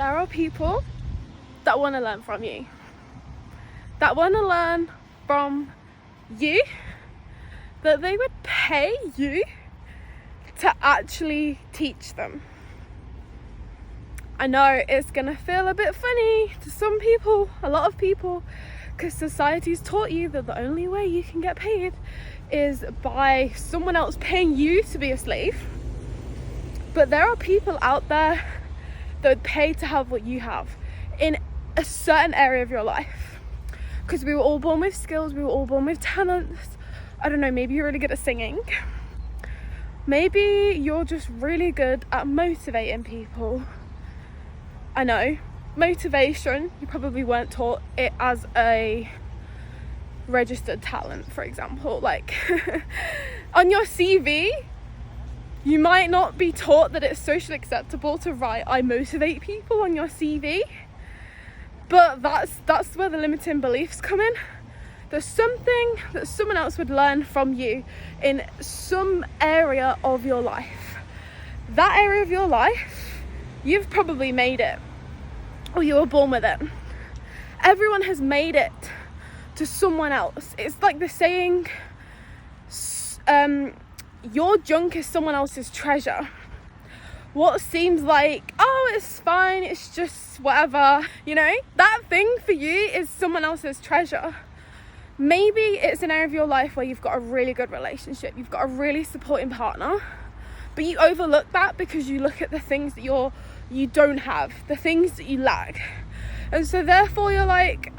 there are people that want to learn from you, that want to learn from you, that they would pay you to actually teach them. I know it's gonna feel a bit funny to some people, a lot of people, because society's taught you that the only way you can get paid is by someone else paying you to be a slave. But there are people out there that would pay to have what you have in a certain area of your life, because we were all born with skills, we were all born with talents. I don't know, maybe you're really good at singing, maybe you're just really good at motivating people. I know, motivation, you probably weren't taught it as a registered talent, for example. Like on your CV, you might not be taught that it's socially acceptable to write "I motivate people" on your CV, but that's where the limiting beliefs come in. There's something that someone else would learn from you in some area of your life. That area of your life, you've probably made it, or you were born with it. Everyone has made it to someone else. It's like the saying, your junk is someone else's treasure. What seems like, oh, it's fine, it's just whatever, you know, that thing for you is someone else's treasure. Maybe it's an area of your life where you've got a really good relationship, you've got a really supporting partner, but you overlook that because you look at the things that you don't have, the things that you lack. And so therefore you're like,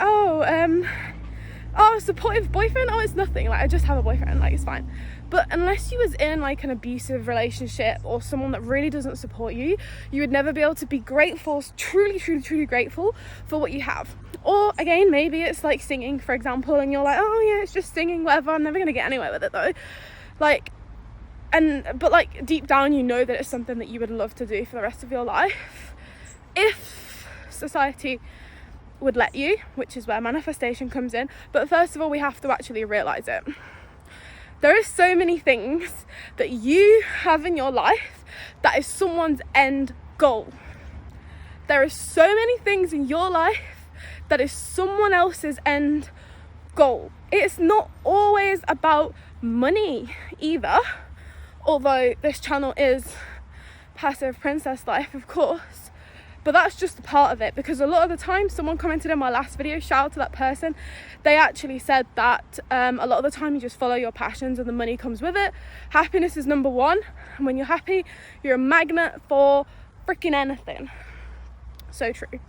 supportive boyfriend, oh, it's nothing, like I just have a boyfriend, like it's fine. But unless you was in like an abusive relationship or someone that really doesn't support you, you would never be able to be grateful, truly grateful for what you have. Or again, maybe it's like singing, for example, and you're like, oh yeah, it's just singing, whatever, I'm never gonna get anywhere with it though. But deep down you know that it's something that you would love to do for the rest of your life if society would let you, which is where manifestation comes in. But first of all, we have to actually realize it. There are so many things that you have in your life that is someone's end goal. There are so many things in your life that is someone else's end goal. It's not always about money either, although this channel is Passive Princess Life, of course. But that's just a part of it, because a lot of the time, someone commented in my last video, shout out to that person, they actually said that a lot of the time you just follow your passions and the money comes with it. Happiness is number one, and when you're happy, you're a magnet for freaking anything. So true.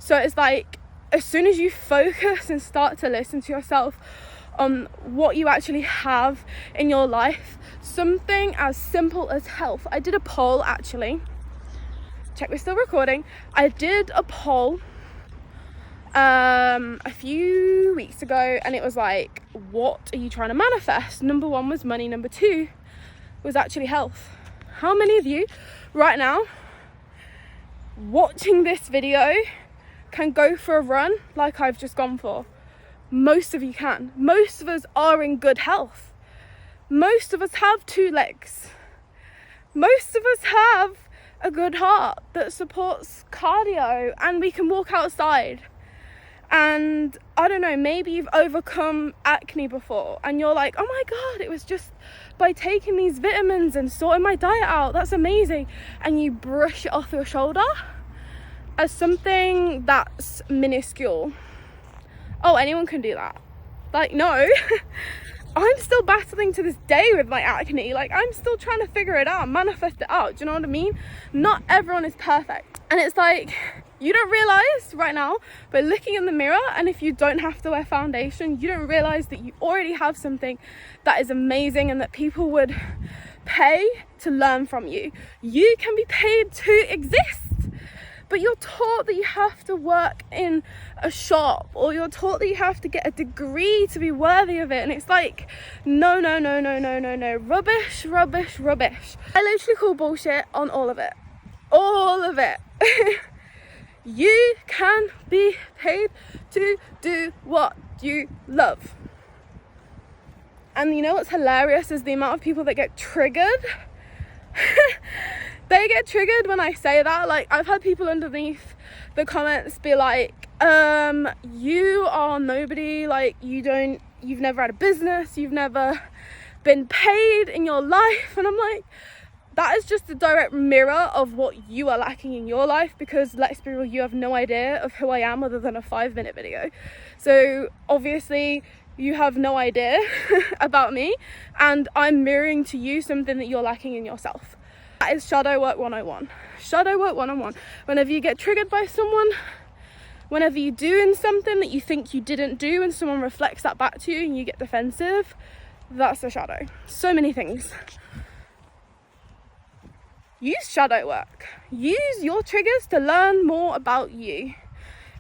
So it's like, as soon as you focus and start to listen to yourself on what you actually have in your life, something as simple as health. I did a poll actually. Check we're still recording. I did a poll a few weeks ago, and it was like, what are you trying to manifest? Number one was money, number two was actually health. How many of you right now watching this video can go for a run like I've just gone for? Most of you can. Most of us are in good health. Most of us have 2 legs. Most of us have a good heart that supports cardio, and we can walk outside. And I don't know, maybe you've overcome acne before and you're like, oh my god, it was just by taking these vitamins and sorting my diet out, that's amazing, and you brush it off your shoulder as something that's minuscule. Oh, anyone can do that. Like, no. I'm still battling to this day with my acne. Like, I'm still trying to figure it out, manifest it out. Do you know what I mean? Not everyone is perfect. And it's like, you don't realize right now, but looking in the mirror, and if you don't have to wear foundation, you don't realize that you already have something that is amazing and that people would pay to learn from you. You can be paid to exist. But you're taught that you have to work in a shop, or you're taught that you have to get a degree to be worthy of it. And it's like, no. Rubbish. I literally call bullshit on all of it. All of it. You can be paid to do what you love. And you know what's hilarious is the amount of people that get triggered they get triggered when I say that. Like, I've had people underneath the comments be like, you are nobody, like, you've never had a business, you've never been paid in your life. And I'm like, that is just a direct mirror of what you are lacking in your life, because let's be real, you have no idea of who I am other than a 5-minute video. So obviously you have no idea about me, and I'm mirroring to you something that you're lacking in yourself. That is shadow work 101. Shadow work 101. Whenever you get triggered by someone, whenever you're doing something that you think you didn't do and someone reflects that back to you and you get defensive, that's a shadow. So many things. Use shadow work. Use your triggers to learn more about you.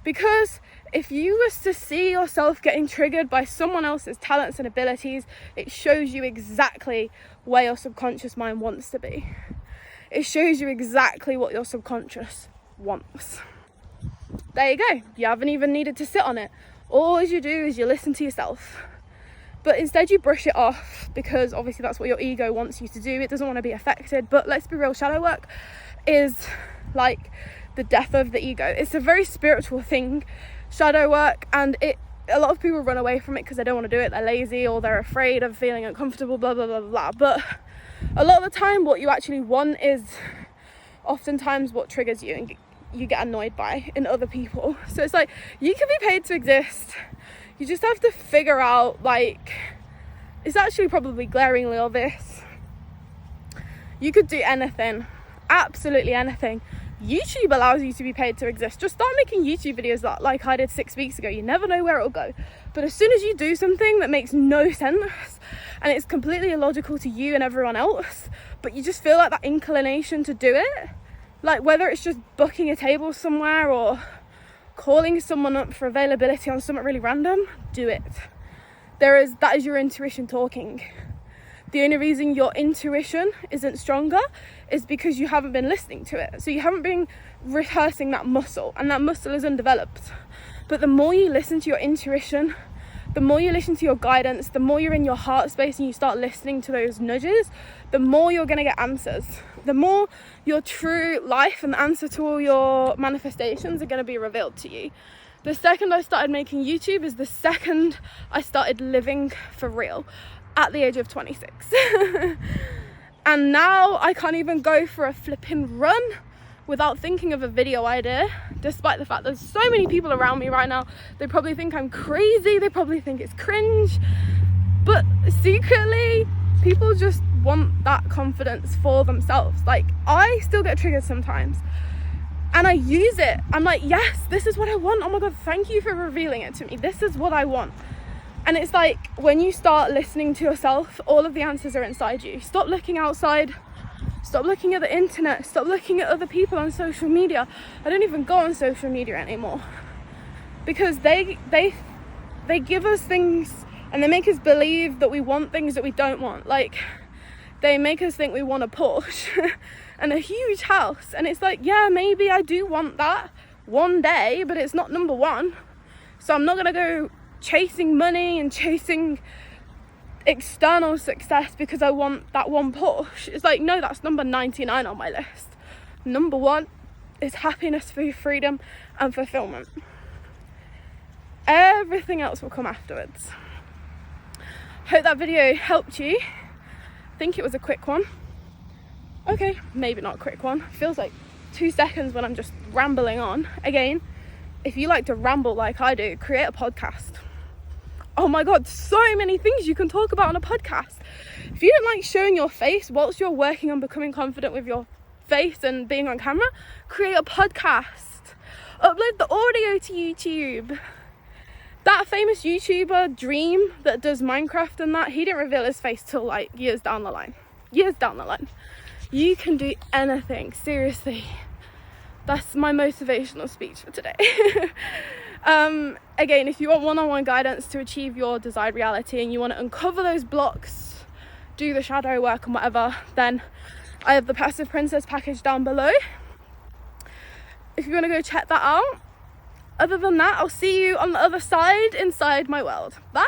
Because if you was to see yourself getting triggered by someone else's talents and abilities, it shows you exactly where your subconscious mind wants to be. It shows you exactly what your subconscious wants. There you go. You haven't even needed to sit on it. All you do is you listen to yourself. But instead you brush it off, because obviously that's what your ego wants you to do. It doesn't want to be affected. But let's be real, shadow work is like the death of the ego. It's a very spiritual thing, shadow work, and a lot of people run away from it because they don't want to do it. They're lazy or they're afraid of feeling uncomfortable, blah, blah, blah, blah. But a lot of the time what you actually want is oftentimes what triggers you and you get annoyed by in other people. So it's like, you can be paid to exist. You just have to figure out, like, it's actually probably glaringly obvious. You could do anything, absolutely anything. YouTube allows you to be paid to exist. Just start making YouTube videos like I did 6 weeks ago. You never know where it'll go. But as soon as you do something that makes no sense and it's completely illogical to you and everyone else, but you just feel like that inclination to do it, like whether it's just booking a table somewhere or calling someone up for availability on something really random, do it. That is your intuition talking. The only reason your intuition isn't stronger is because you haven't been listening to it. So you haven't been rehearsing that muscle, and that muscle is undeveloped. But the more you listen to your intuition, the more you listen to your guidance, the more you're in your heart space and you start listening to those nudges, the more you're going to get answers. The more your true life and the answer to all your manifestations are going to be revealed to you. The second I started making YouTube is the second I started living for real, at the age of 26. And now I can't even go for a flipping run without thinking of a video idea, despite the fact there's so many people around me right now. They probably think I'm crazy, they probably think it's cringe, but secretly people just want that confidence for themselves. Like, I still get triggered sometimes and I use it. I'm like, yes, this is what I want. Oh my god, thank you for revealing it to me. This is what I want. And it's like, when you start listening to yourself, all of the answers are inside you. Stop looking outside. Stop looking at the internet. Stop looking at other people on social media. I don't even go on social media anymore, because they give us things and they make us believe that we want things that we don't want. Like, they make us think we want a Porsche and a huge house, and it's like, yeah, maybe I do want that one day, but it's not number one. So I'm not gonna go chasing money and chasing external success because I want that one Porsche. It's like, no, that's number 99 on my list. Number one is happiness, freedom and fulfillment. Everything else will come afterwards. Hope that video helped you. I think it was a quick one. Okay, maybe not a quick one. Feels like 2 seconds when I'm just rambling on. Again, if you like to ramble like I do, create a podcast. Oh my god, so many things you can talk about on a podcast. If you don't like showing your face whilst you're working on becoming confident with your face and being on camera, create a podcast. Upload the audio to YouTube. That famous YouTuber, Dream, that does Minecraft and that, he didn't reveal his face till like years down the line. You can do anything, seriously. That's my motivational speech for today. Again, if you want one-on-one guidance to achieve your desired reality and you want to uncover those blocks, do the shadow work and whatever, then I have the Passive Princess package down below if you want to go check that out. Other than that, I'll see you on the other side inside my world. Bye!